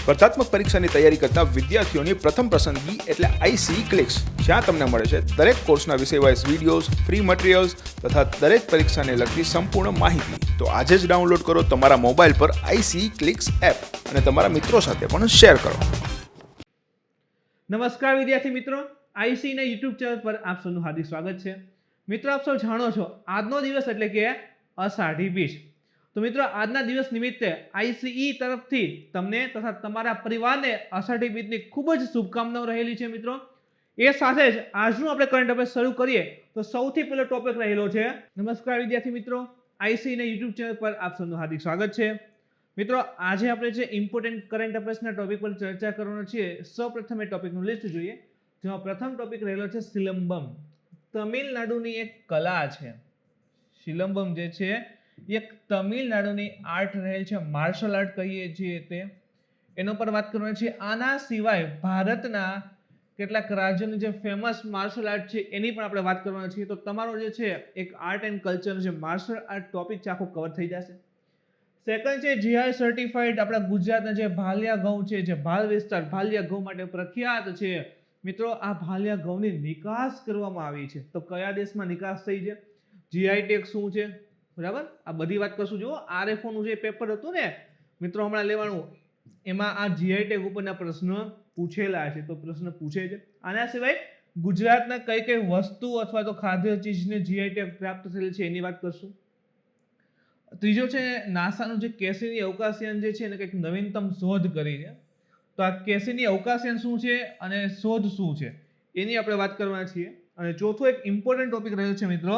સ્પર્ધાત્મક પરીક્ષાની તૈયારી કરતા વિદ્યાર્થીઓની પ્રથમ પસંદગી એટલે આઈસી ક્લિક્સ, જ્યાં તમને મળે છે દરેક કોર્સના વિષય વાઇઝ વિડીયોઝ, ફ્રી મટીરિયલ્સ તથા દરેક પરીક્ષાને લગતી સંપૂર્ણ માહિતી. તો આજે જ ડાઉનલોડ કરો તમારા મોબાઈલ પર આઈસી ક્લિક્સ એપ અને તમારા મિત્રો સાથે પણ શેર કરો. નમસ્કાર વિદ્યાર્થી મિત્રો, આઈસી ના યુટ્યુબ ચેનલ પર આપ સૌનું હાર્દિક સ્વાગત છે. મિત્રો, આપ સૌ જાણો છો આજનો દિવસ એટલે કે અષાઢી બીજ. તો મિત્રો, આજના દિવસ નિમિત્તે આઈસીઈ તરફથી તમને તથા તમારા પરિવારને અષાઢી બીજની ખૂબ જ શુભકામનાઓ રહેલી છે. મિત્રો, એ સાથે જ આજનું આપણે કરંટ અફેર્સ શરૂ કરીએ તો સૌથી પહેલો ટોપિક રહેલો છે. નમસ્કાર વિદ્યાર્થી મિત્રો, આઈસી ના યુટ્યુબ ચેનલ પર આપ સૌનું હાર્દિક સ્વાગત છે. મિત્રો, આજે આપણે જે ઇમ્પોર્ટન્ટ કરંટ અફેર્સના ટોપિક પર ચર્ચા કરવાનો છીએ. સૌપ્રથમ એ ટોપિકનું લિસ્ટ જોઈએ, જેમાં પ્રથમ ટોપિક રહેલો છે સિલંબમ. તમિલનાડુની એક કલા છે. સિલંબમ જે છે એક તમિલનાડુની આર્ટ રહેલ છે, માર્શલ આર્ટ કહીએ છીએ તે. એનો પર વાત કરવાની છે. આના સિવાય ભારતના કેટલાક રાજ્યોની જે ફેમસ માર્શલ આર્ટ છે એની પણ આપણે વાત કરવાની છે. તો તમારો જે છે એક આર્ટ એન્ડ કલ્ચર જે માર્શલ આર્ટ ટોપિક છે આખો કવર થઈ જશે. સેકન્ડ છે જીઆઈ સર્ટિફાઈડ આપણા ગુજરાતના જે ભાલિયા ઘઉં છે, જે ભાલ વિસ્તાર ભાલિયા ઘઉં માટે પ્રખ્યાત છે. મિત્રો, આ ભાલિયા ઘઉંની નિકાસ કરવામાં આવી છે. તો કયા દેશમાં નિકાસ થઈ છે, જીઆઈ ટેગ શું છે, બરાબર, આ બધી વાત કરશું. જુઓ, આરએફઓ નું જે પેપર હતું ને મિત્રો હમણાં લેવાનું, એમાં આ જીઆઈ ટેગ ઉપરના પ્રશ્ન પૂછેલા છે. તો પ્રશ્ન પૂછે છે. આના સિવાય ગુજરાતના કઈ કઈ વસ્તુ અથવા તો ખાદ્ય ચીજને જીઆઈ ટેગ પ્રાપ્ત થયેલ છે એની વાત કરશું. ત્રીજો છે નાસાનું જે કેસીની અવકાશયાન જે છે એને કંઈક નવીનતમ શોધ કરી છે. તો આ કેસીની અવકાશયાન શું છે અને શોધ શું છે એની આપણે વાત કરવાના છીએ. અને ચોથો એક ઇમ્પોર્ટન્ટ ટોપિક રહ્યો છે મિત્રો,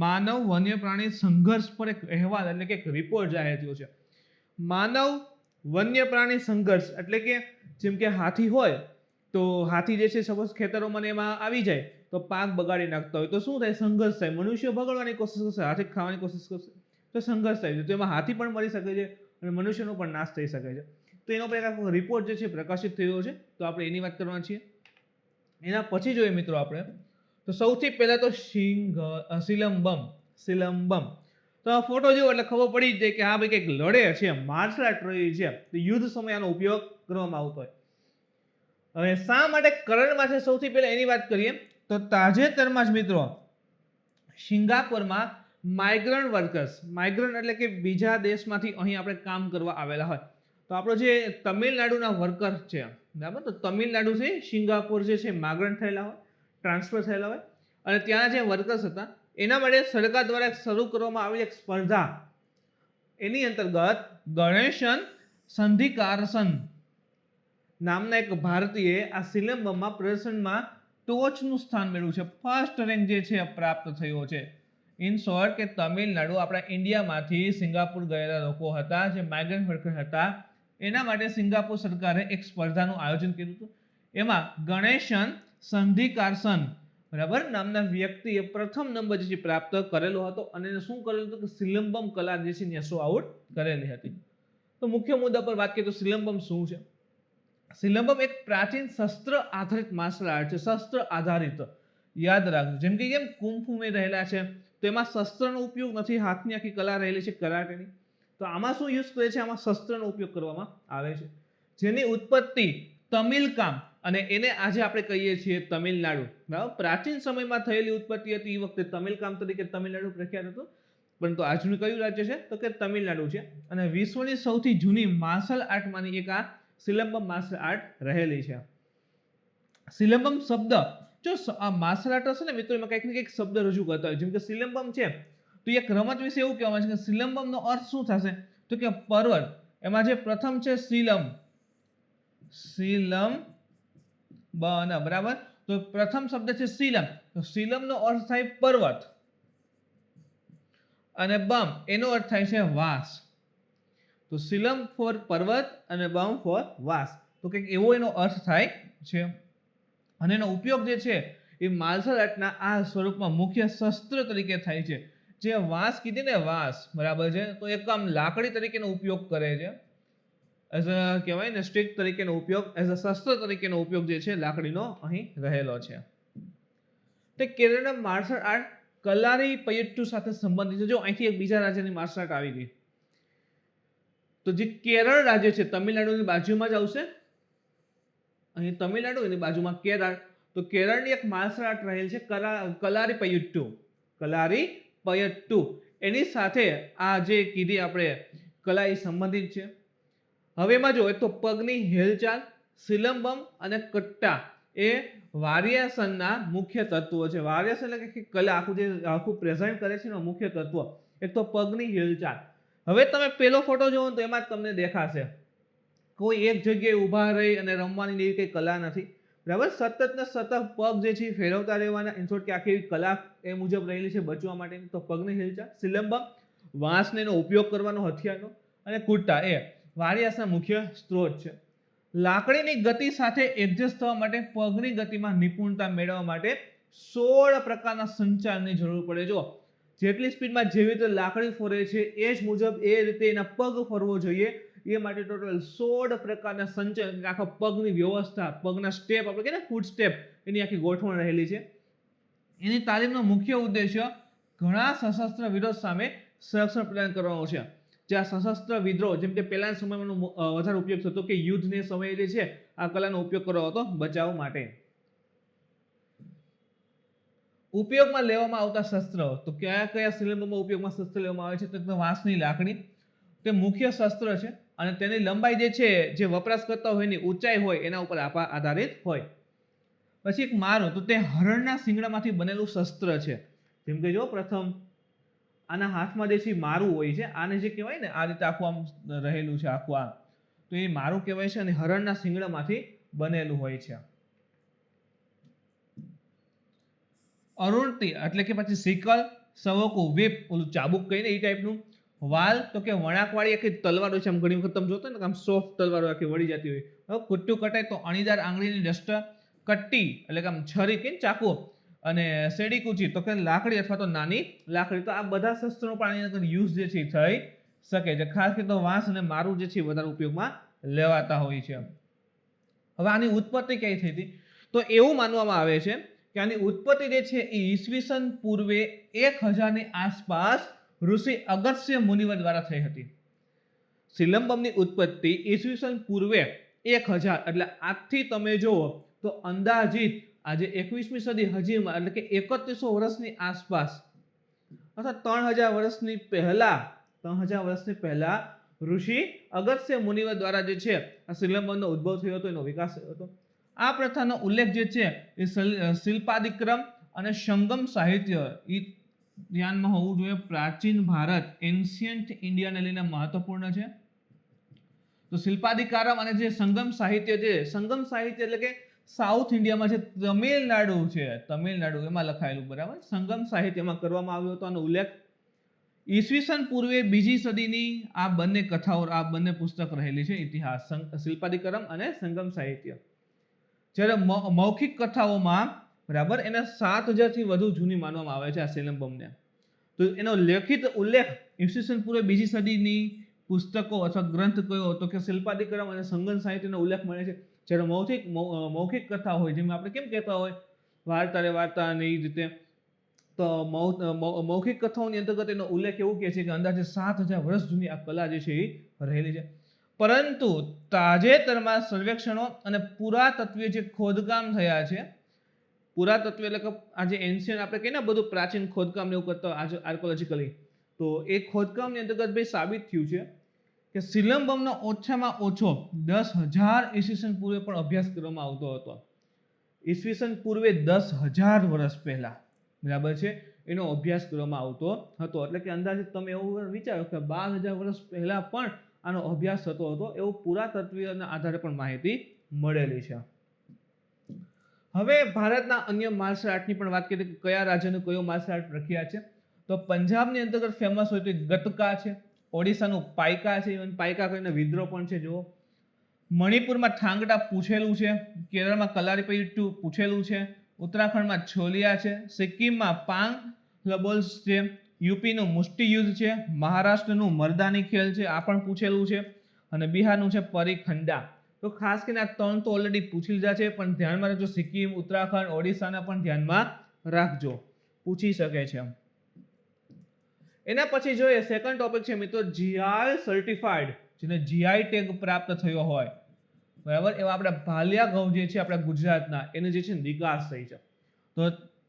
માનવ વન્ય પ્રાણી સંઘર્ષ પર એક અહેવાલ એટલે કે એક રિપોર્ટ જાહેર થયો છે. માનવ વન્ય પ્રાણી સંઘર્ષ એટલે કે જેમ કે હાથી હોય તો હાથી જે છે સપોઝ ખેતરોમાં એમાં આવી જાય તો પાક બગાડી નાખતા હોય તો શું થાય, સંઘર્ષ થાય. મનુષ્ય બગાડવાની કોશિશ કરશે, હાથી ખાવાની કોશિશ કરશે તો સંઘર્ષ થાય છે. તો એમાં હાથી પણ મરી શકે છે અને મનુષ્યનો પણ નાશ થઈ શકે છે. તો એનો પર એક આખો રિપોર્ટ જે છે પ્રકાશિત થયો છે. તો આપણે એની વાત કરવાના છીએ. એના પછી જોઈએ મિત્રો આપણે, તો સૌથી પહેલા તો સિલંબમ. તો આ ફોટો જોવો એટલે ખબર પડી જાય કે હા ભાઈ કંઈક લડે છે, માર્શલ આર્ટ રહી છે. તો યુદ્ધ સમયે આનો ઉપયોગ કરવામાં આવતો હોય. હવે શા માટે કરણમાં છે સૌથી પહેલા એની વાત કરીએ તો તાજેતરમાં જ મિત્રો સિંગાપુરમાં માઇગ્રન્ટ વર્કર્સ, માઇગ્રન્ટ એટલે કે બીજા દેશમાંથી અહીં આપણે કામ કરવા આવેલા હોય. તો આપણો જે તમિલનાડુના વર્કર છે, બરાબર, તો તમિલનાડુ છે સિંગાપુર જે છે માઇગ્રન્ટ થયેલા હોય, ટ્રાન્સફર થયેલા હોય, અને ત્યાં જે વર્કર્સ હતા એના માટે સરકાર દ્વારા શરૂ કરવામાં આવેલી એક સ્પર્ધા, એની અંતર્ગત ગણેશન સંધિકારસન નામના એક ભારતીય આ સિલંબમમાં પ્રદર્શનમાં ટોચનું સ્થાન મેળવ્યું છે. ફર્સ્ટ રેન્ક જે છે પ્રાપ્ત થયો છે. ઇન શોર્ટ કે તમિલનાડુ આપણા ઇન્ડિયામાંથી સિંગાપુર ગયેલા લોકો હતા, જે માઇગ્રન્ટ વર્કર હતા, એના માટે સિંગાપુર સરકારે એક સ્પર્ધાનું આયોજન કર્યું હતું. એમાં ગણેશન સંધિકારસન, બરાબર, નામના વ્યક્તિએ પ્રથમ નંબર જે પ્રાપ્ત કરેલો હતો અને એને શું કરેલું હતું કે સિલંબમ કલા જે છે ને શો આઉટ કરેલી હતી. તો મુખ્ય મુદ્દા પર વાત કરીએ તો સિલંબમ શું છે. સિલંબમ એક પ્રાચીન શસ્ત્ર આધારિત માર્શલ આર્ટ છે. શસ્ત્ર આધારિત, યાદ રાખજો. જેમ કે કેમ કુંફુ મે રહેલા છે તો એમાં શસ્ત્રનો ઉપયોગ નથી, હાથની આખી કલા રહેલી છે કરાટેની. તો આમાં શું યુઝ કરે છે, આમાં શસ્ત્રનો ઉપયોગ કરવામાં આવે છે, જેની ઉત્પત્તિ તમિલ કામ અને એને આજે આપણે કહીએ છીએ તમિલનાડુ. બરાબર, પ્રાચીન સમયમાં થયેલી ઉત્પત્તિ હતી. એ વખતે તમિલ કામ તરીકે તમિલનાડુ પ્રખ્યાત હતું. પરંતુ આજનું કયું રાજ્ય છે તો કે તમિલનાડુ છે. અને વિશ્વની સૌથી જૂની માર્શલ આર્ટમાંની એક આ સિલંબમ માર્શલ આર્ટ રહેલી છે. સિલંબમ શબ્દ, જો આ માર્શલ આર્ટ હશે ને મિત્રો, એમાં કંઈક ને કંઈક શબ્દ રજૂ કરતા હોય. જેમ કે સિલંબમ છે તો એક રમત વિશે એવું કહેવામાં છે કે સિલંબમનો અર્થ શું થશે તો કે પર્વત. એમાં જે પ્રથમ છે સિલમ, બરાબર, તો પ્રથમ શબ્દ છે સિલમ. તો સિલમનો અર્થ થાય પર્વત અને બમ એનો અર્થ થાય છે વાસ. તો સિલમ ફોર પર્વત અને બમ ફોર વાસ. તો કંઈક એવો એનો અર્થ થાય છે. અને એનો ઉપયોગ જે છે એ માર્શલ આર્ટના આ સ્વરૂપમાં મુખ્ય શસ્ત્ર તરીકે થાય છે. જે વાંસ કીધી ને, વાંસ, બરાબર છે, તો એક આમ લાકડી તરીકેનો ઉપયોગ કરે છે. એઝ અ કહેવાય ને સ્ટિક તરીકેનો ઉપયોગ, એઝ અ શસ્ત્ર તરીકેનો ઉપયોગ જે છે લાકડીનો અહીં રહેલો છે. તે કેરળના માર્શલ આર્ટ કલારી પયટ્ટુ સાથે સંબંધિત છે. જો અહીંથી એક બીજા રાજ્યની માર્શલ આર્ટ આવી ગઈ. તો જે કેરળ રાજ્ય છે તમિલનાડુની બાજુમાં જ આવશે, અહીં તમિલનાડુ એની બાજુમાં કેરળ, તો કેરળની એક માર્શલ આર્ટ રહેલ છે કલારીપયટ્ટુ, કલારીપયટ્ટુ, એની સાથે આ જે કીધી આપણે કલા એ સંબંધિત છે. હવે એમાં જો એક તો પગની હિલચાલ, સિલંબમ અને કટ્ટા એ વારિયાસનના મુખ્ય તત્વો છે. વારિયાસન એટલે કે કલા આખું પ્રેઝન્ટ કરે છે એનો મુખ્ય તત્વ. એક તો પગની હિલચાલ. હવે તમે પેલો ફોટો જોવો તો એમાં જ તમને દેખાશે કોઈ એક જગ્યાએ ઊભા રહી અને રમવાની એવી કઈ કલા નથી, બરાબર. સતત ને સતત પગ જે છે ફેરવતા રહેવાના, ઇન શોર્ટ કે આખી કલા એ મુજબ રહેલી છે બચવા માટેની. તો પગની હિલચાલ, સિલંબમ વાંસને એનો ઉપયોગ કરવાનો હથિયારનો, અને કુટ્ટા એ વારિયાસના મુખ્ય સ્ત્રોત છે. લાકડીની ગતિ સાથે એડજસ્ટ થવા માટે પગની ગતિમાં નિપુણતા મેળવવા માટે 16 પ્રકારના સંચારની જરૂર પડે. જો જેટલી સ્પીડમાં જેવી રીતે લાકડી ફરે છે એ જ મુજબ એ રીતે એના પગ ફરવો જોઈએ. એ માટે ટોટલ 16 પ્રકારના સંચાર, આખા પગની વ્યવસ્થા, પગના સ્ટેપ, આપણે કહીએ ને ફૂટ સ્ટેપ, એની આખી ગોઠવણ રહેલી છે. એની તાલીમનો મુખ્ય ઉદ્દેશ્ય ઘણા સશસ્ત્ર વિરોધ સામે સંરક્ષણ પ્રદાન કરવાનો છે. જે આ સશસ્ત્ર વિદ્રોહ, જેમ કે પહેલાના સમયમાં વધારે ઉપયોગ થતો કે યુદ્ધને સમયે જે છે આ કલાનો ઉપયોગ કરવો હતો બચાવ માટે. ઉપયોગમાં લેવામાં આવતા શસ્ત્રો, તો કયા કયા સિલંબમાં ઉપયોગમાં શસ્ત્ર લેવામાં આવે છે? તો વાંસની લાકડી તે મુખ્ય શસ્ત્ર છે, અને તેની લંબાઈ જે છે જે વપરાશ કરતા હોય એની ઊંચાઈ હોય એના ઉપર આધારિત હોય. પછી એક મારો, તો તે હરણના શિંગડામાંથી બનેલું શસ્ત્ર છે. જેમ કે જો પ્રથમ આના હાથમાં જે છે મારું હોય છે, આને જે કહેવાય ને આ રીતે આખું આમ રહેલું છે આખું આ, તો એ મારું કહેવાય છે, અને હરણના શિંગડામાંથી બનેલું હોય છે. અરુણતી એટલે કે પછી સિકલ, સવકુ, whip, ઓલું ચાબુક કહીને એ ટાઈપનું. વાલ તો કે વણાકવાળી આખી તલવાર હોય છે, આમ ઘણી વખત તમે જોતો ને આમ સોફ્ટ તલવાર આખી વળી જતી હોય. હવે કુટ્ટુ કટાય તો અણીદાર આંગળીની ડસ્ટર. કટ્ટી એટલે કે આમ છરી કે ચાકુ, અને સેડી કૂચી તો કે લાકડી અથવા તો નાની લાકડી. તો આ બધા શસ્ત્રો પણ આની અંદર યુઝ જે છે થઈ શકે છે. ખાસ કરીને વાંસ અને મારું જે છે વધારે ઉપયોગમાં લેવાતા હોય છે. હવે આની ઉત્પત્તિ ક્યાંય થઈ હતી? તો એવું માનવામાં આવે છે કે આની ઉત્પત્તિ જે છે એ ઈસવીસન પૂર્વે 1000 ની આસપાસ ઋષિ અગસ્ત્ય મુનિવર દ્વારા થઈ હતી. સિલંબમની ઉત્પત્તિ ઈસવીસન પૂર્વે 1000 એટલે આજથી તમે જુઓ તો અંદાજિત આજે 21મી સદી હજીમાં એટલે કે 3100 વર્ષની આસપાસ અથવા 3000 વર્ષની પહેલા ઋષિ અગસ્ત્ય મુનિવર દ્વારા જે છે આ સિલંબમનો ઉદ્ભવ થયો હતો, એનો વિકાસ થયો હતો. આ પ્રથાનો ઉલ્લેખ જે છે એ શિલ્પાદિક્રમ અને સંગમ સાહિત્ય એ ધ્યાનમાં હોવું જોઈએ. પ્રાચીન ભારત, એન્શિયન્ટ ઇન્ડિયાને લઈને મહત્વપૂર્ણ છે. તો શિલ્પાદિકારમ અને જે સંગમ સાહિત્ય છે, સંગમ સાહિત્ય એટલે કે સાઉથ ઇન્ડિયામાં છે, તમિલનાડુ એમાં લખાયેલું, બરાબર. સંગમ સાહિત્યમાં કરવામાં આવ્યો હતો આનો ઉલ્લેખ. ઈસવીસન પૂર્વે 2જી સદીની આ બંને કથાઓ, આ બંને પુસ્તક રહેલી છે ઇતિહાસ, શિલ્પાદિકરમ અને સંગમ સાહિત્ય. જ્યારે મૌખિક કથાઓમાં, બરાબર, એને 7000 થી વધુ જૂની માનવામાં આવે છે આ સિલંબમને. તો એનો લેખિત ઉલ્લેખ ઈસવીસન પૂર્વે 2જી સદીની પુસ્તકો અથવા ગ્રંથ કયો હતો કે શિલ્પાદિકરમ અને સંગમ સાહિત્યનો ઉલ્લેખ મળે છે. જ્યારે મૌખિક કથા હોય, જેમ આપણે કેમ કહેતા હોય વાર્તા રે વાર્તા અને એ રીતે, તો મૌખિક કથાઓની અંતર્ગત એનો ઉલ્લેખ એવું કહે છે કે અંદાજે 7000 વર્ષ જૂની આ કલા જે છે એ રહેલી છે. પરંતુ તાજેતરમાં સર્વેક્ષણો અને પુરાતત્વીય જે ખોદકામ થયા છે, પુરાતત્વ એટલે કે આજે એન્શિયન્ટ આપણે કહીએ ને બધું પ્રાચીન ખોદકામ ને એવું કરતા આર્કોલોજીકલી, તો એ ખોદકામની અંતર્ગત ભાઈ સાબિત થયું છે કે સિલંબમનો ઓછામાં ઓછો 10,000 ઈસવીસન પૂર્વે પણ અભ્યાસ કરવામાં આવતો હતો. ઈસવીસન પૂર્વે 10,000 વર્ષ પહેલા, બરાબર છે, એનો અભ્યાસ કરવામાં આવતો હતો. એટલે કે અંદાજે તમે એવું વિચારો કે 12,000 વર્ષ પહેલા પણ આનો અભ્યાસ થતો હતો, એવું પુરાતત્વીયના આધારે પણ માહિતી મળેલી છે. હવે ભારતના અન્ય માર્શલ આર્ટની પણ વાત કરીએ કે કયા રાજ્યનું કયો માર્શલ આર્ટ પ્રખ્યાત છે. તો પંજાબની અંતર્ગત ફેમસ હોય તો ગતકા છે, ઓડિશાનું પાઇકા છે, ઇવન પાઇકા કરીને વિદ્રોહ પણ છે જુઓ. મણિપુરમાં ઠાંગડા પૂછેલું છે, કેરળમાં કલારીપયટ્ટુ પૂછેલું છે, ઉત્તરાખંડમાં છોલિયા છે, સિક્કિમમાં પાંગ લબોલ્સ છે, યુપીનું મુષ્ટિ યુદ્ધ છે, મહારાષ્ટ્રનું મરદાની ખેલ છે, આ પણ પૂછેલું છે, અને બિહારનું છે પરિખંડા. તો ખાસ કરીને આ 3 તો ઓલરેડી પૂછી લીધા છે, પણ ધ્યાનમાં રાખજો સિક્કિમ, ઉત્તરાખંડ, ઓડિશાના પણ ધ્યાનમાં રાખજો, પૂછી શકે છે. એના પછી જોઈએ સેકન્ડ ટોપિક છે મિત્રો જીઆઈ સર્ટિફાઈડ જેને જીઆઈ ટેગ પ્રાપ્ત થયો હોય, બરાબર, એવા આપણા ભાલિયા ઘઉં જે છે આપણા ગુજરાતના, એને જે છે નિકાસ થઈ છે. તો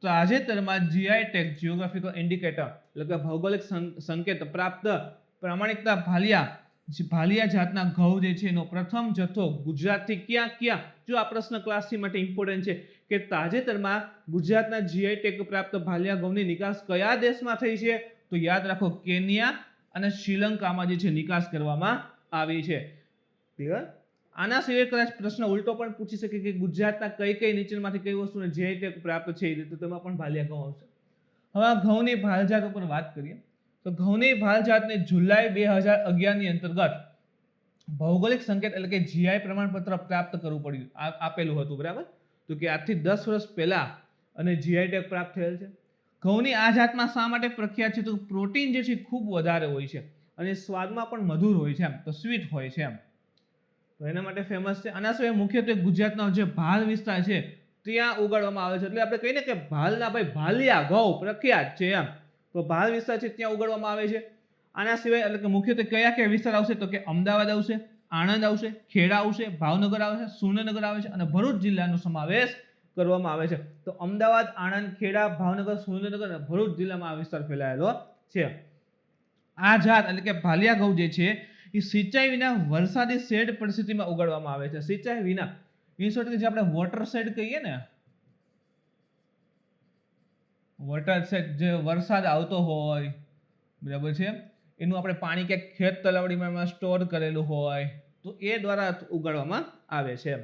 તાજેતરમાં જીઆઈ ટેગ જીઓગ્રાફિકલ ઇન્ડિકેટર એટલે કે ભૌગોલિક સંકેત પ્રાપ્ત પ્રામાણિકતા ભાલિયા જાતના ઘઉં જે છે એનો પ્રથમ જથ્થો ગુજરાતથી ક્યાં, જો આ પ્રશ્ન ક્લાસથી માટે ઇમ્પોર્ટન્ટ છે કે તાજેતરમાં ગુજરાતના જીઆઈ ટેગ પ્રાપ્ત ભાલિયા ઘઉંની નિકાસ કયા દેશમાં થઈ છે, તો યાદ રાખો કેન્યા અને શ્રીલંકામાં જે છે નિકાસ કરવામાં આવી છે. ક્લિયર? આના સિવાય કદાચ પ્રશ્ન ઉલટો પણ પૂછી શકે કે ગુજરાતના કઈ નીચેમાંથી કઈ વસ્તુને જીઆઈ ટેગ પ્રાપ્ત છે, તો તેમાં પણ ભાલિયા ઘઉં આવશે. હવે આ ઘઉંની ભાલજાત ઉપર વાત કરીએ તો ઘઉંની ભાલજાતને જુલાઈ 2011 ની અંતર્ગત ભૌગોલિક સંકેત એટલે કે જીઆઈ પ્રમાણપત્ર પ્રાપ્ત કરવું પડ્યું, આપેલું હતું, બરાબર. તો કે આજથી 10 વર્ષ પહેલા અને જીઆઈ ટેગ પ્રાપ્ત થયેલ છે. ઘઉંની આ જાતમાં શા માટે પ્રખ્યાત છે, તો પ્રોટીન જે છે ખૂબ વધારે હોય છે અને સ્વાદમાં પણ મધુર હોય છે, તો સ્વીટ હોય છે, તો એના માટે ફેમસ છે. આના સિવાય મુખ્યત્વે ગુજરાતનો જે ભાલ વિસ્તાર છે ત્યાં ઉગાડવામાં આવે છે. એટલે આપણે કહીને કે ભાલના ભાઈ ભાલિયા ઘઉં પ્રખ્યાત છે તો ભાલ વિસ્તાર છે ત્યાં ઉગાડવામાં આવે છે. આના સિવાય એટલે કે મુખ્યત્વે કયા વિસ્તાર આવશે, તો કે અમદાવાદ આવશે, આણંદ આવશે, ખેડા આવશે, ભાવનગર આવશે, સુરેન્દ્રનગર આવે છે અને ભરૂચ જિલ્લાનો સમાવેશ કરવામાં આવે છે. તો અમદાવાદ, આણંદ, ખેડા, ભાવનગર, સુરેન્દ્રનગર અને ભરૂચ જિલ્લામાં આ વિસ્તાર ફેલાયેલો છે. આ જાત એટલે કે ભાલિયા ઘઉં જે છે એ સિંચાઈ વિના વરસાદી શેડ પરિસ્થિતિમાં ઉગાડવામાં આવે છે. સિંચાઈ વિના ઇન શોર્ટ જે આપણે વોટર શેડ કહીએ ને, વોટર શેડ જે વરસાદ આવતો હોય, બરાબર છે, એનું આપણે પાણી ક્યાંક ખેત તલાવડીમાં સ્ટોર કરેલું હોય તો એ દ્વારા ઉગાડવામાં આવે છે.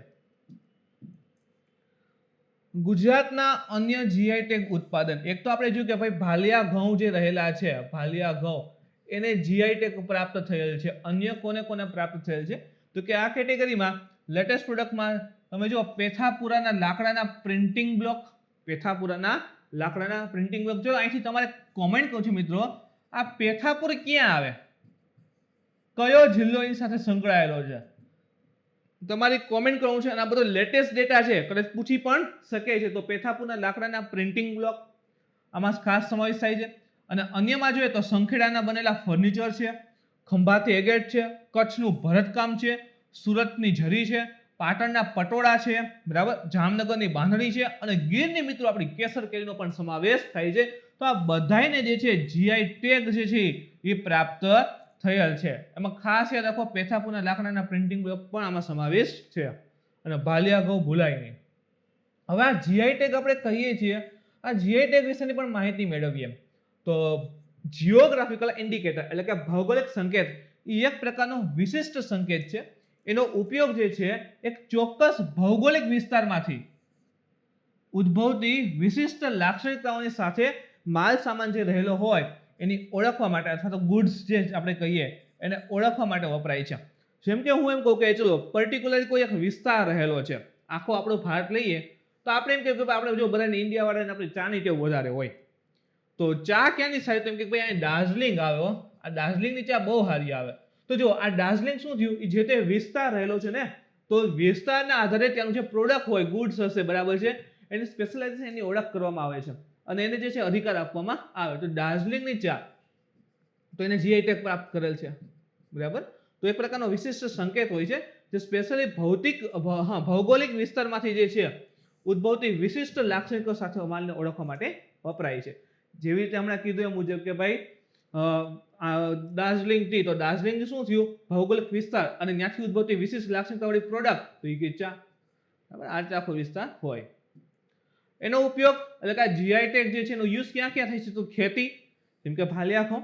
ગુજરાતના અન્ય જીઆઈ ટેગ ઉત્પાદન, એક તો આપણે જોયું કે ભાઈ ભાલિયા ઘઉં જે રહેલા છે, ભાલિયા ઘઉં એને જીઆઈ ટેગ પ્રાપ્ત થયેલ છે. અન્ય કોને પ્રાપ્ત થયેલ છે, તો કે આ કેટેગરીમાં લેટેસ્ટ પ્રોડક્ટમાં તમે જો પેથાપુરાના લાકડાના પ્રિન્ટિંગ બ્લોક, ચલો અહીંથી તમારે કોમેન્ટ કહું છું મિત્રો, આ પેથાપુર ક્યાં આવે, કયો જિલ્લો એની સાથે સંકળાયેલો છે, તમારી કોમેન્ટ કરવું છે. અને આ બધો લેટેસ્ટ ડેટા છે, કદાચ પૂછી પણ શકે છે. તો પેથાપુરના લાકડાના પ્રિન્ટિંગ બ્લોક આમાં ખાસ સમાવેશ થાય છે. અને અન્યમાં જોઈએ તો સંખેડાના બનેલા ફર્નિચર છે, ખંભાતી એગેટ છે, કચ્છનું ભરતકામ છે, સુરતની જરી છે, પાટણના પટોળા છે, બરાબર, જામનગરની બાંધણી છે અને ગીરની મિત્રો આપણી કેસર કેરીનો પણ સમાવેશ થાય છે. તો આ બધાયને જે છે જીઆઈ ટેગ જે છે એ પ્રાપ્ત થયેલ છે. એમાં ખાસ યાદ રાખો પેથાપુરના લાકડાના પ્રિન્ટિંગ બ્લોક પણ આમાં સમાવેશ છે અને ભાલિયા ઘઉં ભૂલાય નહીં. હવે આ જીઆઈ ટેગ આપણે કહીએ છીએ, આ જીઆઈ ટેગ વિશેની પણ માહિતી મેળવીએ તો જીઓગ્રાફિકલ ઇન્ડિકેટર એટલે કે ભૌગોલિક સંકેત એ એક પ્રકારનો વિશિષ્ટ સંકેત છે. એનો ઉપયોગ જે છે એક ચોક્કસ ભૌગોલિક વિસ્તારમાંથી ઉદ્ભવતી વિશિષ્ટ લાક્ષણિકતાઓની સાથે માલ સામાન જે રહેલો હોય એની ઓળખવા માટે અથવા તો ગુડ્સ જે આપણે કહીએ એને ઓળખવા માટે વપરાય છે. જેમ કે હું એમ કહું કે ચલો પર્ટિક્યુલર કોઈ એક વિસ્તાર રહેલો છે, આખો આપણો ભારત લઈએ તો આપણે એમ કહીએ કે આપણે જો બધાને ઇન્ડિયા વાળાને આપણે ચાની ટેવ વધારે હોય તો ચા ક્યાંની સારી, તો એમ કે ભાઈ અહીં દાર્જિલિંગ આવ્યો, આ દાર્જિલિંગની ચા બહુ સારી આવે. તો જો આ દાર્જિલિંગ શું થયું, એ જે તે વિસ્તાર રહેલો છે ને, તો વિસ્તારના આધારે ત્યાંનું જે પ્રોડક્ટ હોય, ગુડ્સ હશે, બરાબર છે, એની સ્પેશિયલાઇઝેશન એની ઓળખ કરવામાં આવે છે અને એને જે છે અધિકાર આપવામાં આવે. તો દાર્જિલિંગની ચા તો એને જીઆઈ ટેગ પ્રાપ્ત કરેલ છે, બરાબર. તો એક પ્રકારનો વિશિષ્ટ સંકેત હોય છે જે સ્પેશિયલી ભૌગોલિક વિસ્તારમાંથી જે છે ઉદ્ભવતી વિશિષ્ટ લાક્ષણિકો સાથે માલને ઓળખવા માટે વપરાય છે. જેવી રીતે હમણાં કીધું એ મુજબ કે ભાઈ દાર્જિલિંગ ટી, તો દાર્જિલિંગ શું થયું, ભૌગોલિક વિસ્તાર અને ત્યાંથી ઉદ્ભવતી વિશિષ્ટ લાક્ષણિકતાવાળી પ્રોડક્ટ, તો એ કે ચા, બરાબર, આ આખો વિસ્તાર હોય. એનો ઉપયોગ એટલે કે જીઆઈ ટેગ જે છે એનો યુઝ ક્યાં થાય છે, તો ખેતી જેમ કે ભાલિયા ઘઉં,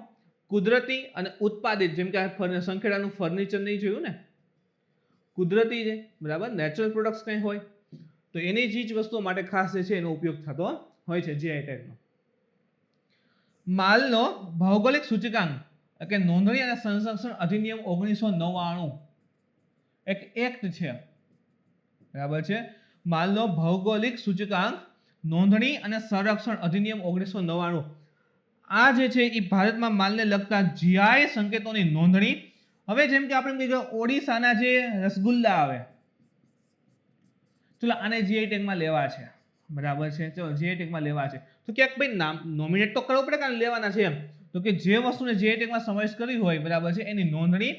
કુદરતી અને ઉત્પાદિત જેમ કે સંખેડાનું ફર્નિચર નહીં જોયું ને, કુદરતી છે, બરાબર, નેચરલ પ્રોડક્ટ્સ કંઈ હોય તો એની ચીજ વસ્તુઓ માટે ખાસ જે છે એનો ઉપયોગ થતો હોય છે જીઆઈ ટેગનો. માલનો ભૌગોલિક સૂચકાંક કે નોંધણી અને સંરક્ષણ અધિનિયમ 1999 એક એક્ટ છે, બરાબર છે. માલનો ભૌગોલિક સૂચકાંક નોંધણી અને સંરક્ષણ અધિનિયમ 1999 આ જે છે એ ભારતમાં માલને લગતા જીઆઈ સંકેતોની નોંધણી. હવે જેમ કે આપણે કહીએ ઓડિશાના જે રસગુલ્લા આવે, ચલો આને જીઆઈ ટેગમાં લેવા છે, બરાબર છે, ચલો જીઆઈ ટેગમાં લેવા છે તો ક્યાંક ભાઈ નામ નોમિનેટ તો કરવું પડે કે લેવાના છે એમ, તો કે જે વસ્તુને જીઆઈ ટેગમાં સમાવેશ કરી હોય, બરાબર છે, એની નોંધણી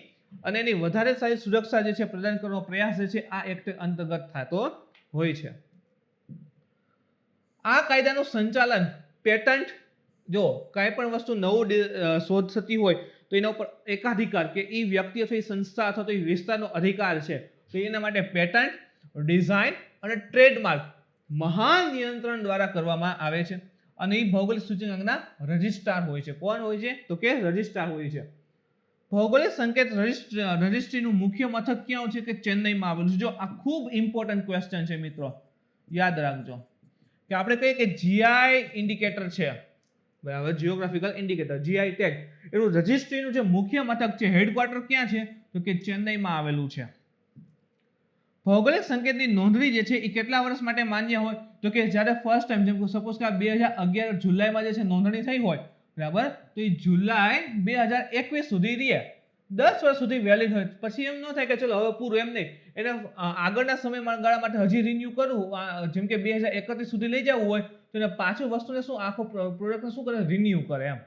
અને એની વધારે સારી સુરક્ષા જે છે પ્રદાન કરવાનો પ્રયાસ જે છે આ એક્ટ અંતર્ગત થતો હોય છે. આ કાયદાનું સંચાલન પેટન્ટ, જો કાંઈ પણ વસ્તુ નવું શોધ થતી હોય તો એના ઉપર એકાધિકાર કે એ વ્યક્તિ અથવા એ સંસ્થા અથવા તો એ વિસ્તારનો અધિકાર છે, તો એના માટે પેટન્ટ, ડિઝાઇન અને ટ્રેડમાર્ક મહાન નિયંત્રણ દ્વારા કરવામાં આવે છે. અને એ ભૌગોલિક સૂચકાંકના રજિસ્ટ્રાર હોય છે. કોણ હોય છે? તો કે રજિસ્ટ્રાર હોય છે. ભૌગોલિક સંકેત રજિસ્ટ્રીનું મુખ્ય મથક ક્યાં છે? કે ચેન્નઈમાં આવેલું છે. જો આ ખૂબ ઇમ્પોર્ટન્ટ ક્વેશ્ચન છે મિત્રો, યાદ રાખજો કે આપણે કહીએ કે જીઆઈ ઇન્ડિકેટર છે, બરાબર, જીઓગ્રાફિકલ ઇન્ડિકેટર, જીઆઈ ટેગ, એનું રજિસ્ટ્રીનું જે મુખ્ય મથક છે, હેડક્વાર્ટર ક્યાં છે? તો કે ચેન્નઈમાં આવેલું છે. ભૌગોલિક સંકેતની નોંધણી જે છે એ કેટલા વર્ષ માટે માન્ય હોય? તો કે જ્યારે ફર્સ્ટ ટાઈમ, જેમ કે સપોઝ કે 2011 જુલાઈમાં જે છે નોંધણી થઈ હોય, બરાબર, તો એ જુલાઈ 2021 સુધી રહે, 10 વર્ષ સુધી વેલિડ હોય. પછી એમ ન થાય કે ચલો હવે પૂરું, એમ નહીં, એને આગળના સમયગાળા માટે હજી રિન્યુ કરવું, જેમ કે 2031 સુધી લઈ જવું હોય તો એને પાછું વસ્તુને શું આખો પ્રોડક્ટને શું કરે? રિન્યુ કરે. એમ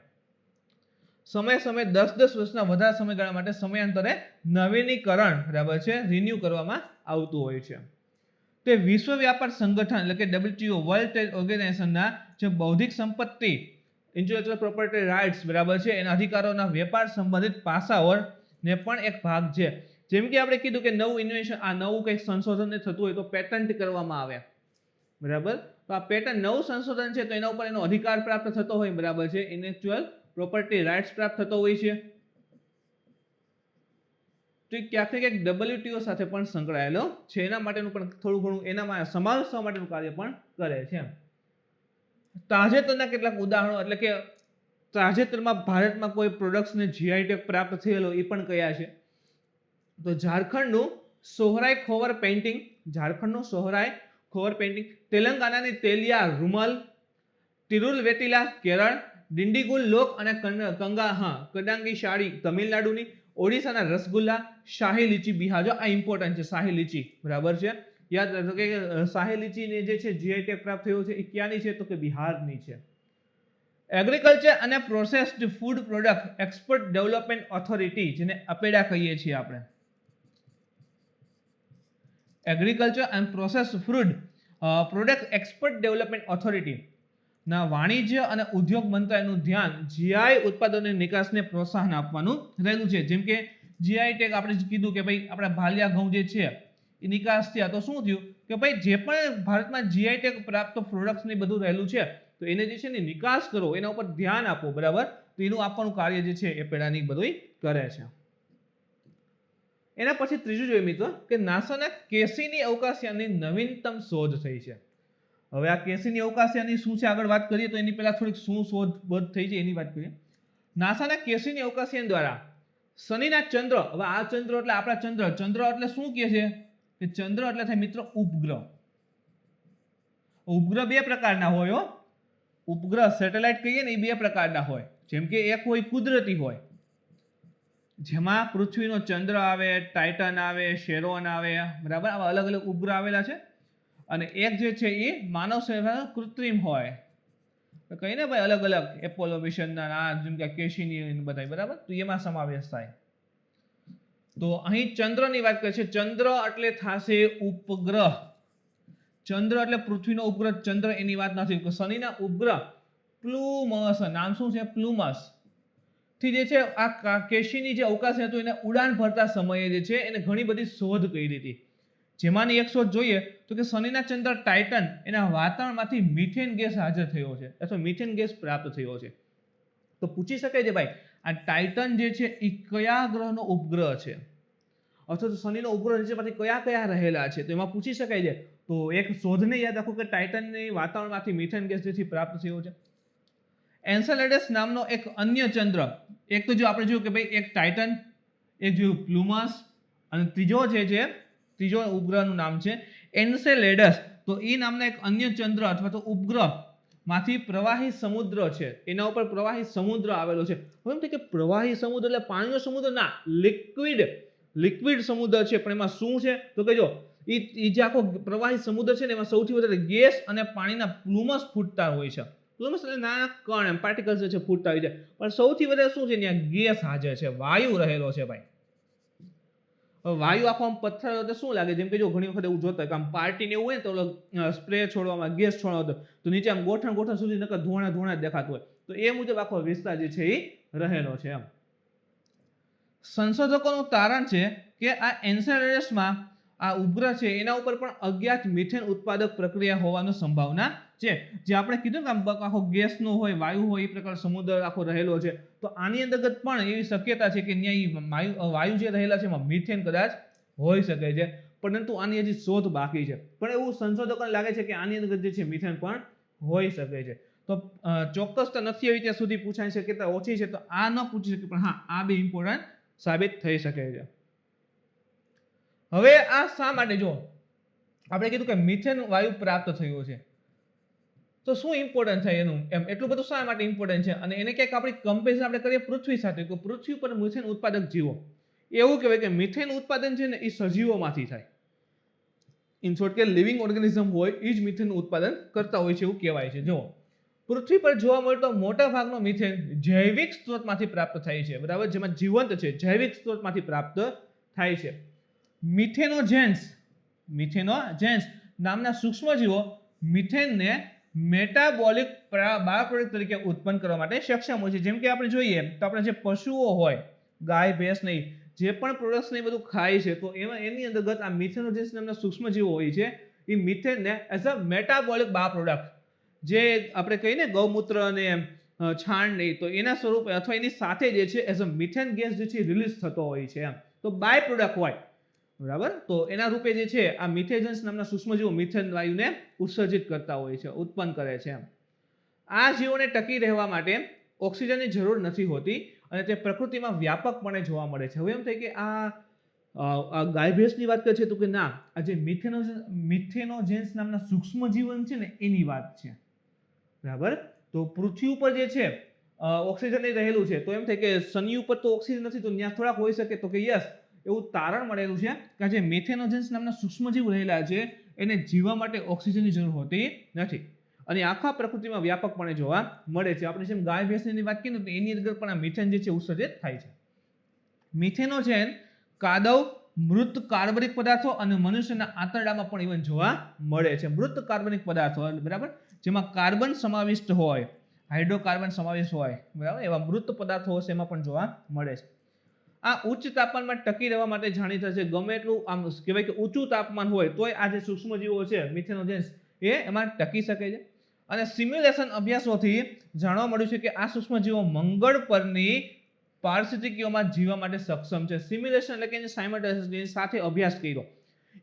સમય 10 વર્ષના વધારે સમયગાળા માટે સમયાંતરે નવીનીકરણ, બરાબર છે, રિન્યુ કરવામાં આવતું હોય છે. તે વિશ્વ વ્યાપાર સંગઠન એટલે કે WTO, વર્લ્ડ ટ્રેડ ઓર્ગેનાઇઝેશનના જે બૌદ્ધિક સંપત્તિ, ઇન્ટેલેક્ચુઅલ પ્રોપર્ટી રાઇટ્સ, બરાબર છે, એના અધિકારોના વેપાર સંબંધિત પાસાઓને પણ એક ભાગ છે. જેમ કે આપણે કીધું કે નવું ઇન્વેન્શન, આ નવું કંઈક સંશોધન થતું હોય તો પેટન્ટ કરવામાં આવે, બરાબર. તો આ પેટન્ટ નવું સંશોધન છે તો એના ઉપર એનો અધિકાર પ્રાપ્ત થતો હોય, બરાબર છે, ઇન્ટેલેક્ચુઅલ પ્રોપર્ટી રાઇટ્સ પ્રાપ્ત થતો હોય છે. તો એ ક્યાંક ને ક્યાંક WTO સાથે પણ સંકળાયેલો છે. એના માટેનું પણ થોડું ઘણું એનામાં સમાવેશ થવા માટેનું કાર્ય પણ કરે છે. તાજેતરના કેટલાક ઉદાહરણો, એટલે કે તાજેતરમાં ભારતમાં કોઈ પ્રોડક્ટ્સને જીઆઈ ટેગ પ્રાપ્ત થયેલો એ પણ કયા છે? તો ઝારખંડનું સોહરાઈ ખોવર પેઇન્ટિંગ, ઝારખંડનું સોહરાઈ ખોવર પેઇન્ટિંગ, તેલંગાણાની તેલિયા રૂમલ, તિરુલવેટિલા કેરળ, ડિંડીગુલ લોક અને કડાંગી સાડી તમિલનાડુની, ઓડિશાના રસગુલ્લા, શાહી લીચી બિહાર. જો આ ઇમ્પોર્ટન્ટ છે, શાહી લીચી, બરાબર છે, યાદ રાખજો કે શાહી લીચીને જે છે જીઆઈ ટેગ પ્રાપ્ત થયો છે એ ક્યાંની છે? તો કે બિહારની છે. એગ્રીકલ્ચર અને processed food product export development authority, જેને અપેડા કહીએ છીએ આપણે, agriculture and processed food product export development authority ના વાણિજ્ય અને ઉદ્યોગ મંત્રાલયનું ધ્યાન જીઆઈ ઉત્પાદનોની નિકાસને પ્રોત્સાહન આપવાનું રહેલું છે. જેમ કે જીઆઈ ટેગ આપણે કીધું કે ભાઈ આપણા ભાલિયા ઘઉં જે છે એ નિકાસ થયા, તો શું થયું કે ભાઈ જે પણ ભારતમાં જીઆઈ ટેગ પ્રાપ્ત પ્રોડક્ટ્સ ને બધું રહેલું છે તો એને જે છે ને નિકાસ કરો, એના ઉપર ધ્યાન આપો, બરાબર. તો એનું આપવાનું કાર્ય જે છે એ પેડાની બધું કરે છે. એના પછી ત્રીજું જોઈએ મિત્રો કે નાસાના કેસીની અવકાશયાનની નવીનતમ શોધ થઈ છે. હવે આ કેસીની અવકાશયાનની શું છે આગળ વાત કરીએ તો એની પહેલા થોડીક શું શોધ થઈ છે એની વાત કરીએ. નાસાના કેસીની અવકાશયાન દ્વારા શનિના ચંદ્ર, હવે આ ચંદ્ર એટલે આપણા ચંદ્ર, ચંદ્ર એટલે શું કહે છે કે ચંદ્ર એટલે થાય મિત્રો ઉપગ્રહ. ઉપગ્રહ બે પ્રકારના હોય, ઉપગ્રહ સેટેલાઇટ કહીએ ને એ બે પ્રકારના હોય. જેમ કે એક હોય કુદરતી હોય, જેમાં પૃથ્વીનો ચંદ્ર આવે, ટાઇટન આવે, શેરોન આવે, બરાબર, આવા અલગ અલગ ઉપગ્રહ આવેલા છે. અને એક જે છે એ માનવ સર્જિત કૃત્રિમ હોય, તો કહીએ ને ભાઈ અલગ અલગ એપોલો મિશનના, જેમ કે કેસીની બધા, બરાબર, તો એમાં સમાવેશ થાય. તો અહીં ચંદ્રની વાત કરે છે. ચંદ્ર એટલે થશે ઉપગ્રહ. ચંદ્ર એટલે પૃથ્વીનો ઉપગ્રહ, ચંદ્ર એની વાત નથી. શનિના ઉપગ્રહ પ્લુમસ, નામ શું છે? પ્લુમસ થી જે છે આ કેસીની જે અવકાશ હતું એને ઉડાન ભરતા સમયે જે છે એને ઘણી બધી શોધ કરી હતી. જેમાંની એક શોધ જોઈએ તો કે શનિના ચંદ્ર ટાઇટન એના વાતાવરણમાંથી મિથેન ગેસ હાજર થયો છે અથવા મિથેન ગેસ પ્રાપ્ત થયો છે. તો પૂછી શકાય છે ભાઈ આ ટાઇટન જે છે એ કયા ગ્રહનો ઉપગ્રહ છે અથવા તો શનિનો ઉપગ્રહ નીચેમાંથી કયા કયા રહેલા છે, તો એમાં પૂછી શકાય છે. તો એક શોધને યાદ રાખો કે ટાઇટનની વાતાવરણમાંથી મિથેન ગેસ જેથી પ્રાપ્ત થયો છે. એન્સેલેડસ નામનો એક અન્ય ચંદ્ર, એક તો જો આપણે જોયું કે ભાઈ એક ટાઇટન, એક જોયું પ્લુમસ, અને ત્રીજો ઉપગ્રહનું નામ છે એન્સેલેડસ. તો એ નામના એક અન્ય ચંદ્ર અથવા તો ઉપગ્રહ માંથી પ્રવાહી સમુદ્ર છે, એના ઉપર પ્રવાહી સમુદ્ર આવેલો છે. હવે એમ કે પ્રવાહી સમુદ્ર એટલે પાણીનો સમુદ્ર ના, લિક્વિડ સમુદ્ર છે. પણ એમાં શું છે તો કે જો એ જે આખો પ્રવાહી સમુદ્ર છે ને એમાં સૌથી વધારે ગેસ અને પાણીના પ્લુમસ ફૂટતા હોય છે. પ્લુમસ એટલે નાના કણ એમ પાર્ટિકલ્સ છે ફૂટતા હોય છે, પણ સૌથી વધારે શું છે ત્યાં ગેસ હાજર છે, વાયુ રહેલો છે ભાઈ. વાયુ આખો આમ પથ્થર તો શું લાગે, જેમ કે જો ઘણી વખત એવું જોતા હોય કે આમ પાર્ટી ને એવું હોય ને તો સ્પ્રે છોડવામાં, ગેસ છોડવામાં તો નીચે આમ ગોઠણ સુધી નકર ધોણા જ દેખાતું હોય, તો એ મુજબ આખો વિસ્તાર જે છે એ રહેલો છે એમ. સંશોધકોનું તારણ છે કે આ એન્સેલેડસમાં આ ઉપગ્રહ છે એના ઉપર પણ અજ્ઞાત મિથેન ઉત્પાદક પ્રક્રિયા હોવાની સંભાવના છે. જે આપણે કીધું કે આમ આખો ગેસનો હોય, વાયુ હોય, એ પ્રકાર સમુદ્ર આખો રહેલો છે, તો આની અંતર્ગત પણ એવી શક્યતા છે કે ત્યાં વાયુ જે રહેલા છે એમાં મિથેન કદાચ હોઈ શકે છે, પરંતુ આની હજી શોધ બાકી છે. પણ એવું સંશોધકોને લાગે છે કે આની અંતર્ગત જે છે મિથેન પણ હોઈ શકે છે. તો ચોક્કસ તો નથી એવી ત્યાં સુધી પૂછાય શક્યતા ઓછી છે, તો આ ન પૂછી શકે, પણ હા આ બે ઇમ્પોર્ટન્ટ સાબિત થઈ શકે છે. હવે આ શા માટે, જો આપણે કીધું કે મિથેન વાયુ પ્રાપ્ત થયો છે, તો શું ઇમ્પોર્ટન્ટ છે એનું, એમ એટલું બધું શા માટે ઇમ્પોર્ટન્ટ છે, અને એને ક્યાંક આપણે કમ્પેરિઝન આપણે કરીએ પૃથ્વી સાથે, તો પૃથ્વી પર મિથેન ઉત્પાદક જીવો, એવું કહેવાય કે મિથેન ઉત્પાદન છે ને એ સજીવોમાંથી થાય. ઇન શોર્ટ કે લિવિંગ ઓર્ગેનિઝમ હોય એ જ મિથેન ઉત્પાદન કરતા હોય છે એવું કહેવાય છે. જો પૃથ્વી પર જોવા મળતો મોટા ભાગનો મિથેન જૈવિક સ્ત્રોતમાંથી પ્રાપ્ત થાય છે, બરાબર, જેમાં જીવંત છે, જૈવિક સ્ત્રોતમાંથી પ્રાપ્ત થાય છે. મિથેનોજેન્સ નામના સૂક્ષ્મજીવો મિથેનને મેટાબોલિક બાયોપ્રોડક્ટ તરીકે ઉત્પન્ન કરવા માટે સક્ષમ હોય છે. જેમ કે આપણે જોઈએ તો આપણે જે પશુઓ હોય, ગાય, ભેંસ નહીં, જે પણ પ્રોડક્ટ્સ ને બધું ખાય છે, તો એમાં એની અંતર્ગત આ મિથેનોજેન્સ નામના સૂક્ષ્મજીવો હોય છે, એ મિથેનને એઝ અ મેટાબોલિક બાયોપ્રોડક્ટ, જે આપણે કહીએ ને ગૌમૂત્ર અને છાણ નહીં, તો એના સ્વરૂપે અથવા એની સાથે જે છે એઝ અ મિથેન ગેસ જે છે રિલીઝ થતો હોય છે એમ, તો બાય પ્રોડક્ટ હોય, બરાબર. તો એના રૂપે જે છે આ મિથેનોજેન્સ નામના સૂક્ષ્મજીવો મિથેન વાયુને ઉત્સર્જિત કરતા હોય છે, ઉત્પન્ન કરે છે એમ. આ જીવોને ટકી રહેવા માટે ઓક્સિજનની જરૂર નથી હોતી અને તે પ્રકૃતિમાં વ્યાપકપણે જોવા મળે છે. હવે એમ થાય કે આ ગાય ભેંસની વાત કરે છે, તો કે ના, આ જે મિથેનોજેન્સ નામના સૂક્ષ્મજીવન છે ને એની વાત છે, બરાબર. તો પૃથ્વી ઉપર જે છે ઓક્સિજન રહેલું છે, તો એમ થાય કે શનિ ઉપર તો ઓક્સિજન નથી, તો ત્યાં થોડાક હોઈ શકે, તો કે યસ, એવું તારણ મળેલું છે કે જે મિથેનોજેન્સ નામના સૂક્ષ્મજીવ રહેલા છે એને જીવવા માટે ઓક્સિજનની જરૂર હોતી નથી અને આખા પ્રકૃતિમાં વ્યાપકપણે જોવા મળે છે. આપણે જેમ ગાય ભેંસની વાત કરીએ તો એની અંદર પણ આ મિથેન જે છે ઉત્સર્જિત થાય છે. મિથેનોજેન કાદવ, મૃત કાર્બનિક પદાર્થો અને મનુષ્યના આંતરડામાં પણ ઇવન જોવા મળે છે. મૃત કાર્બનિક પદાર્થો, બરાબર, જેમાં કાર્બન સમાવિષ્ટ હોય, હાઇડ્રોકાર્બન સમાવિષ્ટ હોય, બરાબર, એવા મૃત પદાર્થો હશે એમાં પણ જોવા મળે છે. આ ઉચ્ચ તાપમાનમાં ટકી રહેવા માટે જાણીતા છે. ગમે એટલું આમ કહેવાય કે ઊંચું તાપમાન હોય તોય આ જે સૂક્ષ્મજીવો છે મિથેનોજેન્સ એ એમાં ટકી શકે છે. અને સિમ્યુલેશન અભ્યાસોથી જાણવા મળ્યું છે કે આ સૂક્ષ્મજીવો મંગળ પરની પારિસ્થિતિકીઓમાં જીવવા માટે સક્ષમ છે. સિમ્યુલેશન એટલે કે સાયમલ્ટેનિયસલી સાથે અભ્યાસ કર્યો.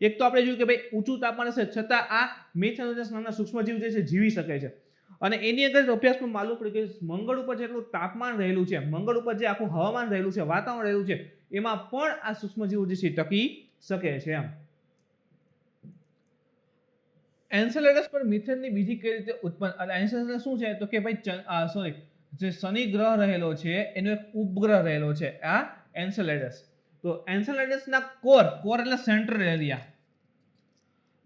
એક તો આપણે જોયું કે ભાઈ ઊંચું તાપમાન હશે છતાં આ મિથેનોજેન્સ નામના સૂક્ષ્મજીવ જે છે જીવી શકે છે. અને એની અંદર અભ્યાસમાં માલુમ પડ્યું કે મંગળ ઉપર જેટલું તાપમાન રહેલું છે, મંગળ ઉપર જે આખું હવામાન રહેલું છે, વાતાવરણ રહેલું છે, એમાં પણ આ સૂક્ષ્મજીવો જે છે ટકી શકે છે એમ. એન્સેલેડસ પર મિથેનની બીજી કઈ રીતે ઉત્પન્ન, એન્સેલેડસ શું છે તો કે ભાઈ જે શનિ ગ્રહ રહેલો છે એનો એક ઉપગ્રહ રહેલો છે આ એન્સેલેડસ. તો એન્સેલેડસના કોર એટલે સેન્ટ્રલ એરિયા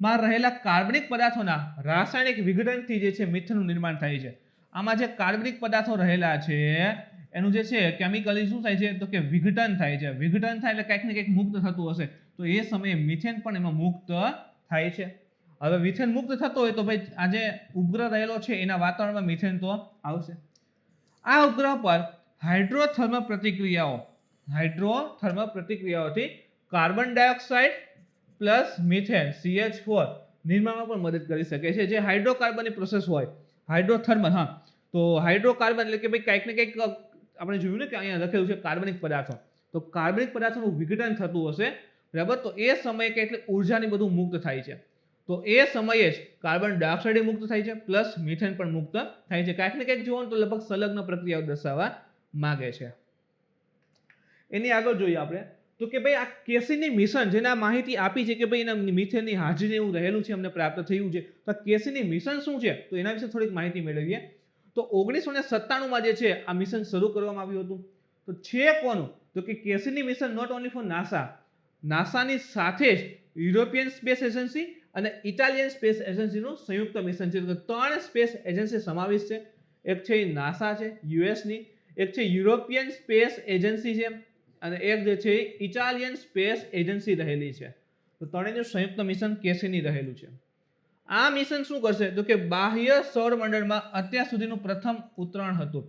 માં રહેલા કાર્બનિક પદાર્થોના રાસાયણિક વિઘટનથી જે છે મિથેનનું નિર્માણ થાય છે. આમાં જે કાર્બનિક પદાર્થો રહેલા છે એનું જે છે કેમિકલી શું થાય છે તો કે વિઘટન થાય છે. વિઘટન થાય એટલે કંઈક ને કંઈક મુક્ત થતું હશે, તો એ સમયે મિથેન પણ એમાં મુક્ત થાય છે. હવે મિથેન મુક્ત થતો હોય તો ભાઈ આ જે ઉપગ્રહ રહેલો છે એના વાતાવરણમાં મિથેન તો આવશે. આ ઉપગ્રહ પર હાઇડ્રોથર્મલ પ્રતિક્રિયાઓથી carbon dioxide plus methane CH4 નિર્માણમાં પણ મદદ કરી શકે છે. જે હાઇડ્રોકાર્બનની પ્રોસેસ હોય, હાઇડ્રોથર્મલ, હા, તો હાઇડ્રોકાર્બન એટલે કે ભાઈ કંઈક ને કંઈક આપણે જોયું ને કે અહીંયા લખેલું છે કાર્બનિક પદાર્થો, તો કાર્બનિક પદાર્થોનું વિઘટન થતું હશે, બરાબર. તો એ સમયે કેટલી ઉર્જાની બધું મુક્ત થાય છે, તો એ સમયે જ કાર્બન ડાયોક્સાઇડ મુક્ત થાય છે પ્લસ મિથેન પણ મુક્ત થાય છે. કંઈક ને કંઈક જોવો તો લગભગ સંલગ્ન પ્રક્રિયાઓ દર્શાવવા માંગે છે. એની આગળ જોઈએ આપણે તો કે ભાઈ આ કેસીની મિશન જેને આ માહિતી આપી છે કે ભાઈ એના મિથેનની હાજરી એવું રહેલું છે અમને પ્રાપ્ત થયું છે, તો કેસીની મિશન શું છે તો એના વિશે થોડીક માહિતી મેળવીએ. તો 1997માં જે છે આ મિશન શરૂ કરવામાં આવ્યું હતું. તો છે કોનું તો કે કેસીની મિશન નોટ ઓનલી ફોર નાસાની સાથે જ યુરોપિયન સ્પેસ એજન્સી અને ઇટાલિયન સ્પેસ એજન્સીનું સંયુક્ત મિશન છે. 3 સ્પેસ એજન્સી સમાવિષ્ટ છે. એક છે નાસા છે યુએસની, એક છે યુરોપિયન સ્પેસ એજન્સી છે અને એક જે છે ઇટાલિયન સ્પેસ એજન્સી રહેલી છે. તો ત્રણેયનું સંયુક્ત મિશન કેસીની રહેલું છે. આ મિશન શું કરશે તો કે બાહ્ય સૌરમંડળમાં અત્યાર સુધીનું પ્રથમ ઉતરાણ હતું.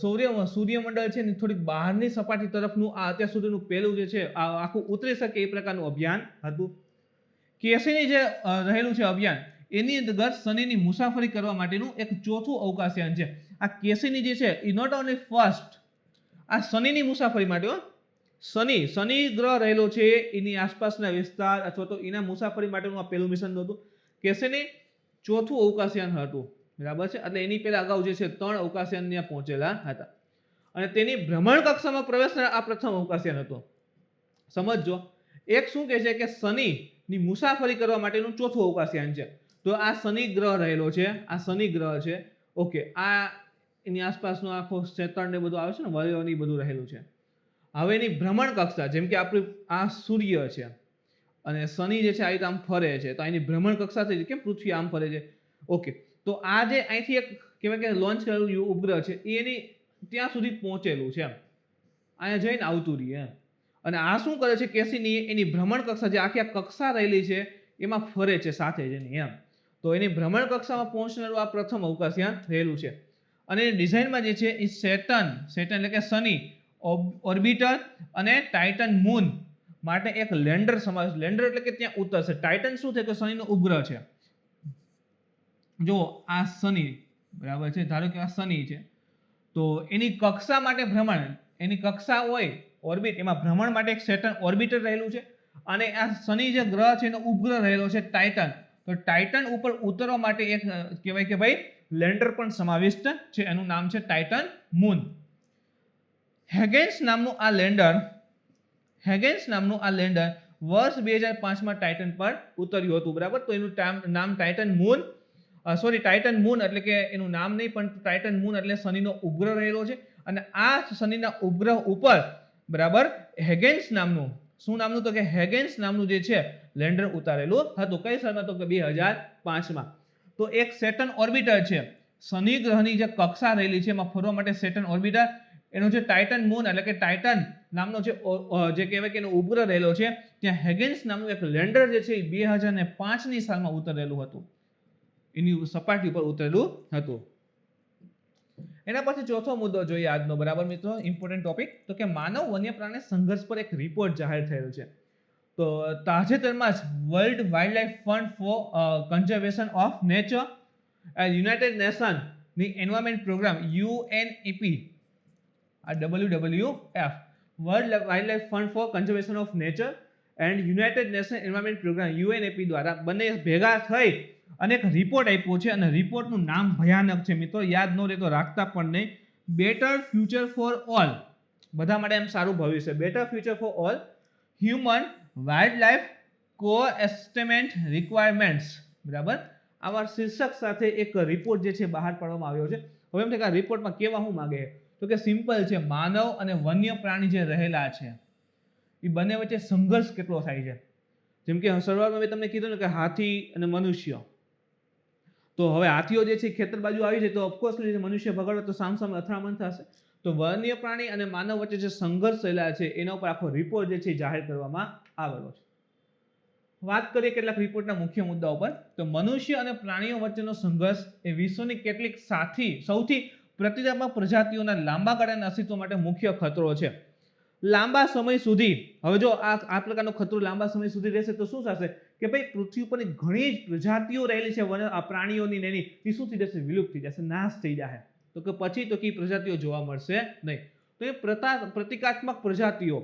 સૂર્યમંડળ છે ને થોડીક બહારની સપાટી તરફનું આ અત્યાર સુધીનું પહેલું જે છે આ આખું ઉતરી શકે એ પ્રકારનું અભિયાન હતું. કેસીની જે રહેલું છે અભિયાન એની અંદર શનિની મુસાફરી કરવા માટેનું એક ચોથું અવકાશયાન છે. આ કેસીની જે છે એ નોટ ઓનલી ફર્સ્ટ આ શનિની મુસાફરી માટે શનિ ગ્રહ રહેલો છે એની આસપાસના વિસ્તાર અથવા તો એના મુસાફરી માટેનું આ પહેલું મિશન હતું. કેસીની ચોથું અવકાશયાન હતું, બરાબર છે. એટલે એની પહેલા અગાઉ જે છે 3 અવકાશયાન ત્યાં પહોંચેલા હતા અને તેની ભ્રમણ કક્ષામાં પ્રવેશનાર આ પ્રથમ અવકાશયાન હતો. સમજો, એક શું કહે છે કે શનિની મુસાફરી કરવા માટેનું ચોથું અવકાશયાન છે. તો આ શનિ ગ્રહ રહેલો છે, આ શનિ ગ્રહ છે. ઓકે, આ એની આસપાસનો આખો સેટર્ન ને બધું આવે છે ને વલયો ને બધું રહેલું છે. હવે એની ભ્રમણ કક્ષા જેમ કે આપણું આ સૂર્ય છે અને શનિ જે છે આ રીતે આમ ફરે છે, તો એની ભ્રમણ કક્ષા થઈ કેમ પૃથ્વી આમ ફરે છે. ઓકે, તો આ જે અહીંથી એક કહેવાય કે લોન્ચ કરેલું ઉપગ્રહ છે એની ત્યાં સુધી પહોંચેલું છે, અહીંયા જઈને આવતું રહીએ. અને આ શું કરે છે કેસીની એની ભ્રમણ કક્ષા જે આખી કક્ષા રહેલી છે એમાં ફરે છે સાથે જ એની એમ. તો એની ભ્રમણ કક્ષામાં પહોંચનારું આ પ્રથમ અવકાશયાન રહેલું છે. અને ડિઝાઇનમાં જે છે એ સેટર્ન એટલે કે શનિ ઓર્બિટર અને ટાઇટન મૂન માટે એક લેન્ડર સમાવેશ. લેન્ડર એટલે કે ત્યાં ઉતરશે. ટાઇટન શું છે કે શનિનો ઉપગ્રહ છે. જો આ શનિ, બરાબર છે, ધારો કે આ શનિ છે તો એની કક્ષા માટે ભ્રમણ, એની કક્ષા હોય ઓર્બિટ, એમાં ભ્રમણ માટે એક સેટર્ન ઓર્બિટર રહેલું છે અને આ શનિ જે ગ્રહ છે એનો ઉપગ્રહ રહેલો છે ટાઇટન. તો ટાઇટન ઉપર ઉતરવા માટે એક કહેવાય કે ભાઈ લેન્ડર પણ સમાવિષ્ટ છે, એનું નામ છે ટાઇટન મૂન. હેગેન્સ નામનું આ લેન્ડર વર્ષ 2005માં ટાઇટન પર ઉતર્યું હતું, બરાબર. તો એનું નામ ટાઇટન મૂન એટલે કે એનું નામ નહીં પણ ટાઇટન મૂન એટલે શનિનો ઉપગ્રહ રહેલો છે. અને આ શનિના ઉપગ્રહ ઉપર, બરાબર, હેગેન્સ નામનું તો કે હેગેન્સ નામનું જે છે લેન્ડર ઉતારેલું હતું. કઈ સાલમાં તો કે 2005માં. તો એક સેટર્ન ઓર્બિટર છે, શનિ ગ્રહની જે કક્ષા રહેલી છે એમાં ફરવા માટે સેટર્ન ઓર્બિટર, એનો જે ટાઇટન મૂન એટલે કે ટાઇટન નામનો જે કહેવાય કે એનો ઉપગ્રહ રહેલો છે ત્યાં હેગેન્સ નામનું એક લેન્ડર જે છે એ 2005ની સાલમાં ઉતરેલું હતું, એની સપાટી પર ઉતરેલું હતું. એના પછી ચોથો મુદ્દો જોઈએ આજનો, બરાબર મિત્રો, ઇમ્પોર્ટન્ટ ટોપિક, તો કે માનવ વન્ય પ્રાણી સંઘર્ષ પર એક રિપોર્ટ જાહેર થયેલ છે. તો તાજેતરમાં જ World Wildlife Fund for Conservation of Nature United નેશનની એન્વાયરમેન્ટ પ્રોગ્રામ UNEP, આ WWF World Wildlife Fund for Conservation of Nature and United Nation Environment Programme UNEP દ્વારા બંને ભેગા થઈ અને એક રિપોર્ટ આપ્યો છે. અને રિપોર્ટનું નામ ભયાનક છે મિત્રો, યાદ ન રહે તો રાખતા પણ નહીં. બેટર ફ્યુચર ફોર ઓલ, બધા માટે એમ સારું ભવિષ્ય. Better future for all human wildlife coexistence requirements, બરાબર. આવા શીર્ષક સાથે એક રિપોર્ટ જે છે બહાર પાડવામાં આવ્યો છે. હવે એમ થાય કે આ રિપોર્ટમાં કેવા શું માંગે તો કે સિમ્પલ છે, માનવ અને વન્ય પ્રાણી જે રહેલા છે એ બંને વચ્ચે સંઘર્ષ કેટલો થાય છે. જેમ કે શરૂઆતમાં મેં તમને કીધું ને કે હાથી અને મનુષ્ય, તો હવે હાથીઓ જે છે ખેતર બાજુ આવી જાય તો ઓફકોર્સ મનુષ્ય ભગાડો તો સામસામે અથડામણ થશે. તો વન્ય પ્રાણી અને માનવ વચ્ચે જે સંઘર્ષ થયેલા છે એના ઉપર આખો રિપોર્ટ જે છે જાહેર કરવામાં આવેલો છે. વાત કરીએ કેટલાક રિપોર્ટના મુખ્ય મુદ્દાઓ પર, તો મનુષ્ય અને પ્રાણીઓ વચ્ચેનો સંઘર્ષ એ વિશ્વની કેટલીક સૌથી પ્રતિક્રિયાત્મક પ્રજાતિઓના લાંબા ગાળાના અસ્તિત્વ માટે મુખ્ય ખતરો છે. લાંબા સમય સુધી, હવે જો આ પ્રકારનો ખતરો લાંબા સમય સુધી રહેશે તો શું થશે કે ભાઈ પૃથ્વી ઉપરની ઘણી જ પ્રજાતિઓ રહેલી છે પ્રાણીઓની એની એ શું થઈ જશે, વિલુપ્ત થઈ જશે, નાશ થઈ જશે. તો કે પછી તો કે પ્રજાતિઓ જોવા મળશે નહીં. તો એ પ્રતિકાત્મક પ્રજાતિઓ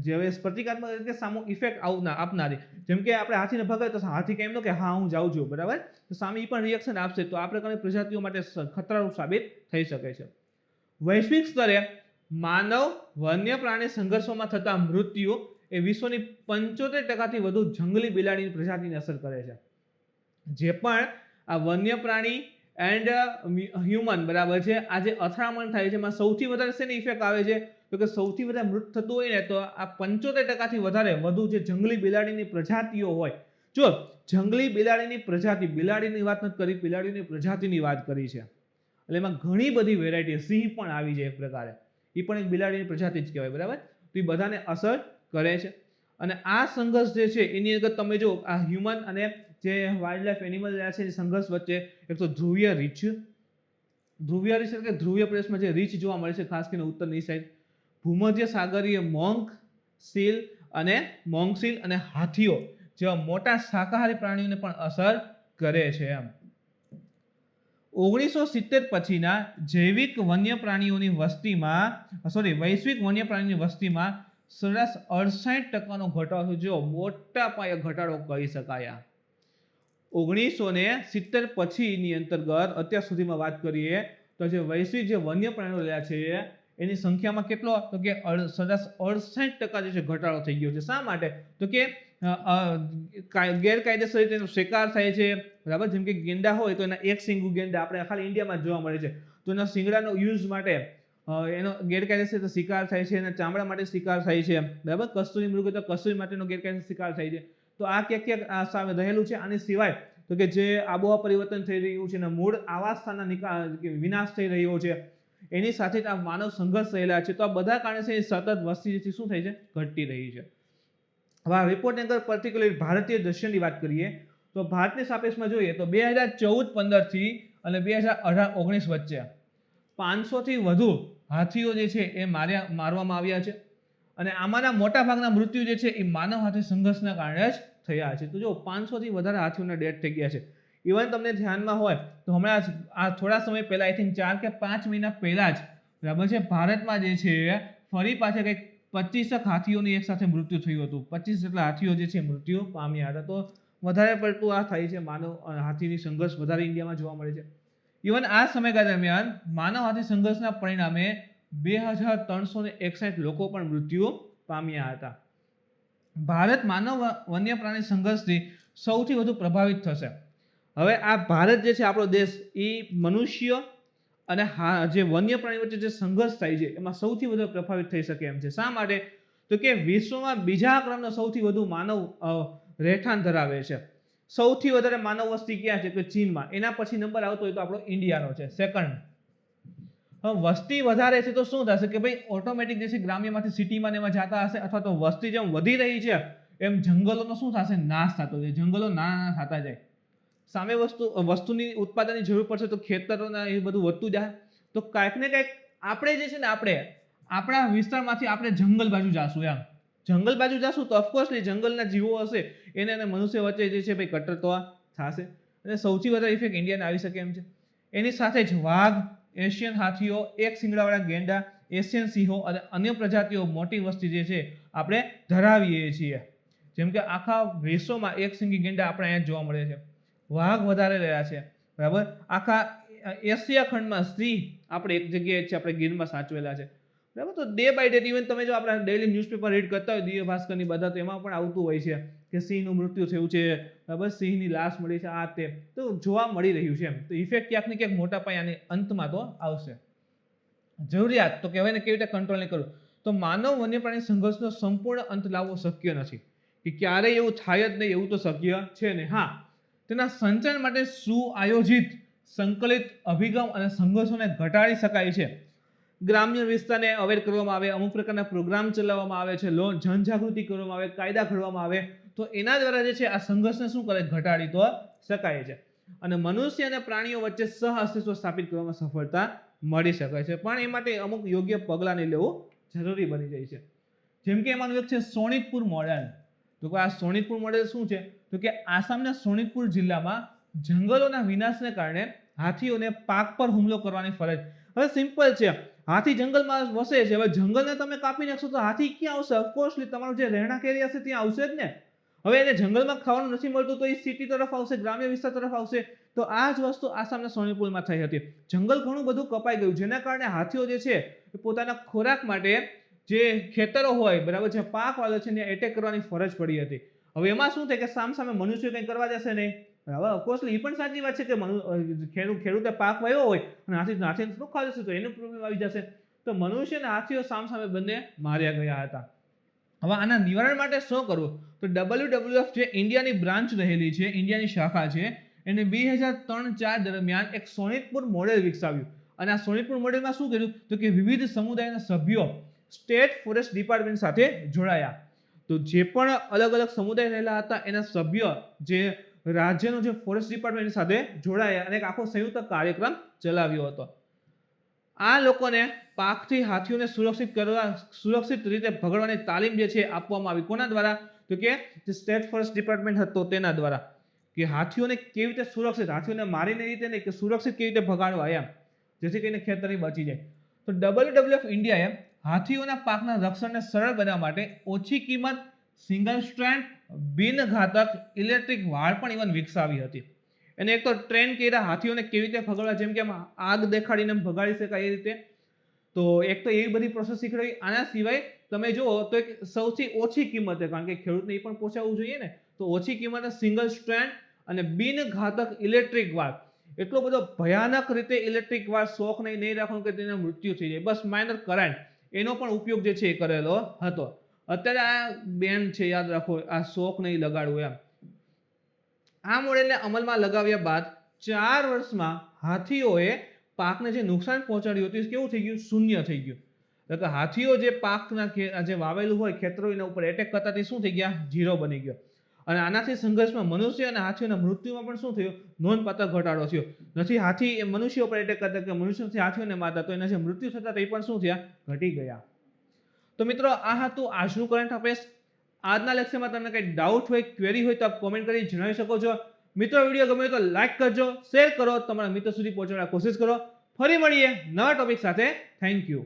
જે પ્રતિકાત્મક રીતે સામો ઇફેક્ટ આપનારી, જેમ કે આપણે હાથીને ભગાવીએ તો હાથી કેમ કે હા હું જાઉં છું, બરાબર, તો સામે એ પણ રિએક્શન આપશે. તો આ પ્રકારની પ્રજાતિઓ માટે ખતરારૂપ સાબિત થઈ શકે છે. વૈશ્વિક સ્તરે માનવ વન્ય પ્રાણી સંઘર્ષોમાં થતા મૃત્યુ એ વિશ્વની 75% વધુ જંગલી બિલાડીની પ્રજાતિને અસર કરે છે. જે પણ આ વન્ય પ્રાણી એન્ડ હ્યુમન, બરાબર છે, આ જે અથડામણ થાય છે એમાં સૌથી વધારે શેની ઇફેક્ટ આવે છે તો કે સૌથી વધારે મૃત થતું હોય ને તો આ 75% વધુ જે જંગલી બિલાડીની પ્રજાતિઓ હોય. જો જંગલી બિલાડીની પ્રજાતિ, બિલાડીની વાત નથી કરી, બિલાડીની પ્રજાતિની વાત કરી છે, એટલે એમાં ઘણી બધી વેરાયટી, સિંહ પણ આવી જાય એક પ્રકારે, એ પણ એક બિલાડીની પ્રજાતિ જ કહેવાય, બરાબર. તો એ બધાને અસર કરે છે. અને આ સંઘર્ષ જે છે એની અંદર તમે જો આ હ્યુમન અને જે વાઇલ્ડ લાઈફ એનિમલ રહ્યા છે એ સંઘર્ષ વચ્ચે એક તો ધ્રુવીય રીછ એટલે કે ધ્રુવીય પ્રદેશમાં જે રીછ જોવા મળે છે, ખાસ કરીને ઉત્તરની સાઈડ, ભૂમધ્ય સાગરીય મોંક સીલ અને હાથીઓ જેવા મોટા શાકાહારી પ્રાણીઓને પણ અસર કરે છે. એમ 1970 પછીના વૈશ્વિક વન્ય પ્રાણીઓની વસ્તીમાં સરેરાશ 68% ઘટાડો થયો. મોટા પાયે ઘટાડો કહી શકાય. 1970 પછીની અંતર્ગત અત્યાર સુધીમાં વાત કરીએ તો જે વૈશ્વિક જે વન્ય પ્રાણીઓ રહ્યા છે એની સંખ્યામાં કેટલો, તો કે સરેરાશ 68% જે છે ઘટાડો થઈ ગયો છે. શા માટે? તો કે ગેરકાયદેસર રીતે એનો શિકાર થાય છે, બરાબર. જેમ કે ગેંડા હોય તો એના એક સિંગુ ગેંડા આપણે ખાલી ઇન્ડિયામાં જ જોવા મળે છે, તો એના શિંગડાનો યુઝ માટે એનો ગેરકાયદેસર રીતે શિકાર થાય છે, એના ચામડા માટે શિકાર થાય છે, બરાબર. કસ્તુરી મૃગ તો કસ્તુરી માટેનો ગેરકાયદેસર શિકાર થાય છે. તો આ ક્યાંક આ સામે રહેલું છે. આની સિવાય તો કે જે આબોહવા પરિવર્તન થઈ રહ્યું છે, એના મૂળ આવાસ સ્થાનના વિનાશ થઈ રહ્યો છે, એની સાથે જ આ માનવ સંઘર્ષ રહેલા છે. તો આ બધા કારણે છે સતત વસ્તી જે શું થાય છે, ઘટતી રહી છે. હવે આ રિપોર્ટની અંદર પર્ટિક્યુલર ભારતીય દ્રશ્યની વાત કરીએ તો ભારતની સાપેક્ષમાં જોઈએ તો 2014-15 થી અને 2018-19 વચ્ચે 500 થી વધુ હાથીઓ જે છે એ મારવામાં આવ્યા છે. અને આમાંના મોટા ભાગના મૃત્યુ જે છે એ માનવ હાથી સંઘર્ષના કારણે જ થયા છે. તો જો 500 થી વધારે હાથીઓના ડેથ થઈ ગયા છે. ઇવન તમને ધ્યાનમાં હોય તો હમણાં આ થોડા સમય પહેલા, આઈ થિંક 4 કે 5 મહિના પહેલા જ, બરાબર છે, ભારતમાં જે છે ફરી પાછા કંઈક 25 હાથીઓની એક સાથે મૃત્યુ થયું હતું. 25 જેટલા હાથીઓ જે છે મૃત્યુ પામ્યા હતા. તો વધારે પડતું આ થાય છે, માનવ હાથીની સંઘર્ષ વધારે ઇન્ડિયામાં જોવા મળે છે. ઇવન આ સમયગાળા દરમિયાન માનવ હાથી સંઘર્ષના પરિણામે 2361 લોકો પણ મૃત્યુ પામ્યા હતા. ભારત માનવ વન્ય પ્રાણી સંઘર્ષથી સૌથી વધુ પ્રભાવિત થશે. હવે આ ભારત જે છે આપણો દેશ એ મનુષ્ય અને જે વન્ય પ્રાણી વચ્ચે જે સંઘર્ષ થાય છે એમાં સૌથી વધુ પ્રભાવિત થઈ શકે એમ છે. શા માટે? તો કે વિશ્વમાં બીજા ક્રમનો સૌથી વધુ માનવ રહેઠાણ ધરાવે છે. સૌથી વધારે માનવ વસ્તી ક્યાં છે? કે ચીનમાં. એના પછી નંબર આવતો હોય તો આપણો ઇન્ડિયાનો છે, સેકન્ડ. વસ્તી વધારે છે તો શું થશે કે ભાઈ ઓટોમેટિક જે છે ગ્રામ્યમાંથી સિટીમાં એમાં જતા હશે, અથવા તો વસ્તી જેમ વધી રહી છે એમ જંગલોનો શું થશે? નાશ થતો જાય. જંગલો નાના થતા જાય. સામે વસ્તુની ઉત્પાદનની જરૂર પડશે તો ખેતરોના એ બધું વધતું જાય. તો કાંઈક ને કાંઈક આપણે જે છે ને આપણા વિસ્તારમાંથી આપણે જંગલ બાજુ જાશું. એમ જંગલ બાજુ જાશું તો ઓફકોર્સલી જંગલના જીવો હશે એને અને મનુષ્ય વચ્ચે જે છે ભાઈ કટ્ટરતા થશે. અને સૌથી વધારે ઇફેક્ટ ઇન્ડિયાને આવી શકે એમ છે. એની સાથે જ વાઘ, એશિયન હાથીઓ, એક શિંગડાવાળા ગેંડા, એશિયન સિંહો અને અન્ય પ્રજાતિઓ મોટી વસ્તી જે છે આપણે ધરાવીએ છીએ. જેમ કે આખા વિશ્વમાં એક શિંગી ગેંડા આપણે અહીંયા જોવા મળે છે. વાઘ વધારે રહ્યા છે, બરાબર. આખા એશિયા ખંડમાં સિંહ આપણે એક જગ્યાએ છે, આપણે ગીરમાં સાચવેલા છે, બરાબર. તો ડે બાય ડે ઇવન તમે જો આપણા ડેઇલી ન્યૂઝપેપર રીડ કરતા હોય દિવ્ય ભાસ્કરની બધા, તો એમાં પણ આવતું હોય છે કે સિંહનું મૃત્યુ થયું છે, બરાબર, સિંહની લાશ મળી છે, આ તે તો જોવા મળી રહ્યું છે. એમ તો ઇફેક્ટ ક્યાંક ને ક્યાંક મોટા પાયાની અંતમાં તો આવશે. જરૂરિયાત તો કહેવાય ને કેવી રીતે કંટ્રોલ નહીં કરવું? તો માનવ વન્ય પ્રાણી સંઘર્ષનો સંપૂર્ણ અંત લાવવો શક્ય નથી, કે ક્યારેય એવું થાય જ નહીં એવું તો શક્ય છે ને. હા, તેના સંચાલન માટે સુઆયોજિત સંકલિત અભિગમ અને સંઘર્ષોને ઘટાડી શકાય છે. ગ્રામ્ય વિસ્તારને અવેર કરવામાં આવે, અમુક પ્રકારના પ્રોગ્રામ ચલાવવામાં આવે છે, જનજાગૃતિ કરવામાં આવે, કાયદા ઘડવામાં આવે, તો એના દ્વારા જે છે આ સંઘર્ષને શું કરે? ઘટાડી તો શકાય છે. અને મનુષ્ય અને પ્રાણીઓ વચ્ચે સહઅસ્તિત્વ સ્થાપિત કરવામાં સફળતા મળી શકે છે. પણ એ માટે અમુક યોગ્ય પગલાં લેવું જરૂરી બની જાય છે. જેમ કે એમાંનું એક છે શોણિતપુર મોડેલ. તો આ શોણિતપુર મોડેલ શું છે? તો કે આસામના શોણિતપુર જિલ્લામાં જંગલોના વિનાશને કારણે હાથીઓને પાક પર હુમલો કરવાની ફરજ. હવે સિમ્પલ છે, હાથી જંગલમાં વસે છે. હવે જંગલને તમે કાપી નાખશો તો હાથી ક્યાં આવશે? ઓફકોર્સલી તમારું જે રહેણાંક એરિયા છે ત્યાં આવશે જ ને. હવે એને જંગલમાં ખાવાનું નથી મળતું તો એ સિટી તરફ આવશે, ગ્રામ્ય વિસ્તાર તરફ આવશે. તો આ જ વસ્તુ આસામના સોનીપુરમાં થઈ હતી. જંગલ ઘણું બધું કપાઈ ગયું, જેના કારણે હાથીઓ જે છે એ પોતાના ખોરાક માટે જે ખેતરો હોય, બરાબર છે, પાક વાળો છે ને એટેક કરવાની ફરજ પડી હતી. હવે એમાં શું થાય કે સામે મનુષ્ય કંઈ કરવા જશે નહીં. હવે ઓફકોર્સલી એ પણ સાચી વાત છે કે ખેડૂતે પાક વાવ્યો હોય અને હાથી શું ખાવા જશે તો એનું પ્રોબ્લેમ આવી જશે. તો મનુષ્ય અને હાથીઓ સામે બંને માર્યા ગયા હતા. હવે આના નિવારણ માટે શું કરવું? તો WWF જે ઇન્ડિયાની બ્રાન્ચ રહેલી છે, ઇન્ડિયાની શાખા છે, એને 2003-4 દરમિયાન એક શોણિતપુર મોડેલ વિકસાવ્યું. અને આ શોણિતપુર મોડેલમાં શું કર્યું? તો કે વિવિધ સમુદાયના સભ્યો સ્ટેટ ફોરેસ્ટ ડિપાર્ટમેન્ટ સાથે જોડાયા. તો જે પણ અલગ અલગ સમુદાય રહેલા હતા એના સભ્ય જે રાજ્યનો જે ફોરેસ્ટ ડિપાર્ટમેન્ટ સાથે જોડાયા અને એક આખો સંયુક્ત કાર્યક્રમ ચલાવ્યો હતો. આ લોકોને પાકથી હાથીઓને સુરક્ષિત રીતે ભગાડવાની તાલીમ જે છે આપવામાં આવી. કોના દ્વારા? તો કે જે સ્ટેટ ફોરેસ્ટ ડિપાર્ટમેન્ટ હતો તેના દ્વારા, કે હાથીઓને કેવી રીતે સુરક્ષિત, હાથીઓને મારીને રીતે નહીં, કે સુરક્ષિત કેવી રીતે ભગાડવા એમ, જેથી કરીને ખેતરી બચી જાય. તો WWF ઇન્ડિયાએ હાથીઓના પાકના રક્ષણને સરળ બનાવવા માટે ઓછી કિંમત, સિંગલ સ્ટ્રેન્ડ, બિનઘાતક ઇલેક્ટ્રિક વાળ પણ ઇવન વિકસાવી હતી. અને એક તો ટ્રેન કર્યા હાથીઓને કેવી રીતે ભગાડવા, જેમ કે આગ દેખાડીને ભગાડી શકાય એ રીતે. તો એક તો એવી બધી પ્રોસેસ શીખવાડી. આના સિવાય તમે જુઓ તો એક સૌથી ઓછી કિંમતે, કારણ કે ખેડૂતને એ પણ પહોંચાડવું જોઈએ ને, તો ઓછી કિંમતે સિંગલ સ્ટ્રેન્ડ અને બિનઘાતક ઇલેક્ટ્રિક વાળ. એટલો બધો ભયાનક રીતે ઇલેક્ટ્રિક વાળ શોખ નહીં રાખવાનું કે તેના મૃત્યુ થઈ જાય, બસ માઇનર કરંટ, એનો પણ ઉપયોગ જે છે એ કરેલો હતો. અત્યારે આ બેન છે, યાદ રાખો, આ શોખ નહીં લગાડવું એમ. આ મોડેલને અમલમાં લગાવ્યા બાદ 4 વર્ષમાં હાથીઓએ પાકને જે નુકસાન પહોંચાડ્યું હતું કેવું થઈ ગયું? શૂન્ય થઈ ગયું. એટલે હાથીઓ જે પાકના જે વાવેલું હોય ખેતરો એના ઉપર એટેક કરતા શું થઈ ગયા? 0 બની ગયો. અને આનાથી સંઘર્ષમાં મનુષ્ય અને હાથીઓના મૃત્યુમાં પણ શું થયું? નોંધપાત્ર ઘટાડો થયો. નથી હાથી મનુષ્ય ઉપર એટેક કરતા કે મનુષ્યથી હાથીઓને મારતા, તો એના જે મૃત્યુ થતા તે પણ શું થયા? ઘટી ગયા. તો મિત્રો, આ હતું આજનું કરંટ અફેર્સ. આજના લેક્ચરમાં તમને કંઈ ડાઉટ હોય, ક્વેરી હોય તો આપ કોમેન્ટ કરી જણાવી શકો છો. મિત્રો, વિડીયો ગમે તો લાઈક કરજો, શેર કરો, તમારા મિત્રો સુધી પહોંચાડવા કોશિશ કરો. ફરી મળીએ નવા ટોપિક સાથે. Thank you.